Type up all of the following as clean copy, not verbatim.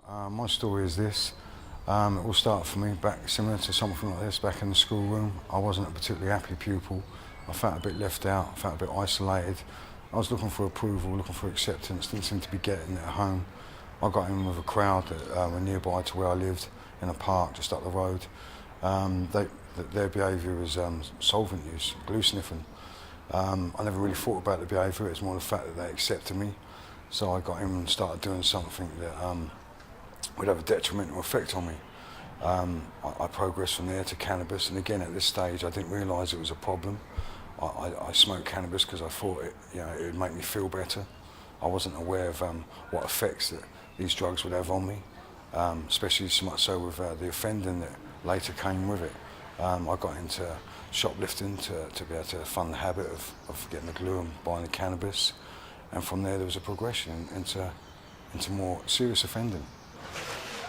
My story is this. It all started for me back similar to something like this back in the schoolroom. I wasn't a particularly happy pupil. I felt a bit left out, I felt a bit isolated. I was looking for approval, looking for acceptance, didn't seem to be getting it at home. I got in with a crowd that were nearby to where I lived, in a park just up the road. Their behaviour was solvent use, glue sniffing. I never really thought about the behaviour, it was more the fact that they accepted me. So I got in and started doing something that would have a detrimental effect on me. I progressed from there to cannabis, and again at this stage I didn't realise it was a problem. I smoked cannabis because I thought it would make me feel better. I wasn't aware of what effects that these drugs would have on me, especially so much so with the offending that later came with it. I got into shoplifting to be able to fund the habit of getting the glue and buying the cannabis, and from there was a progression into more serious offending.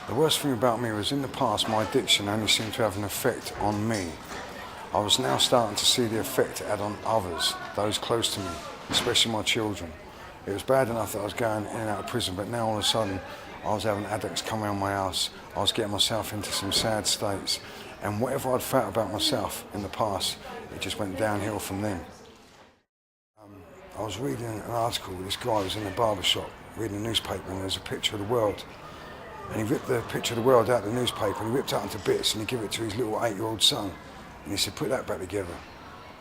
The worst thing about me was in the past my addiction only seemed to have an effect on me. I was now starting to see the effect it had on others, those close to me, especially my children. It was bad enough that I was going in and out of prison, but now all of a sudden I was having addicts come around my house, I was getting myself into some sad states, and whatever I'd felt about myself in the past, it just went downhill from then. I was reading an article, this guy was in the barber shop reading a newspaper, and there was a picture of the world. And he ripped the picture of the world out of the newspaper and he ripped it out into bits and he gave it to his little 8-year-old son. And he said, put that back together.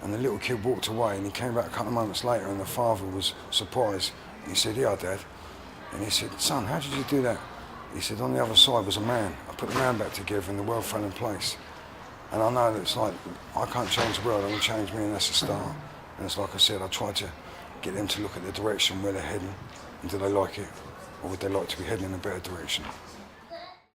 And the little kid walked away and he came back a couple of moments later and the father was surprised. And he said, yeah, Dad. And he said, son, how did you do that? He said, on the other side was a man. I put the man back together and the world fell in place. And I know that it's like, I can't change the world, I can change me, and that's a start. And it's like I said, I tried to get them to look at the direction where they're heading, and do they like it? Or would they like to be heading in a better direction?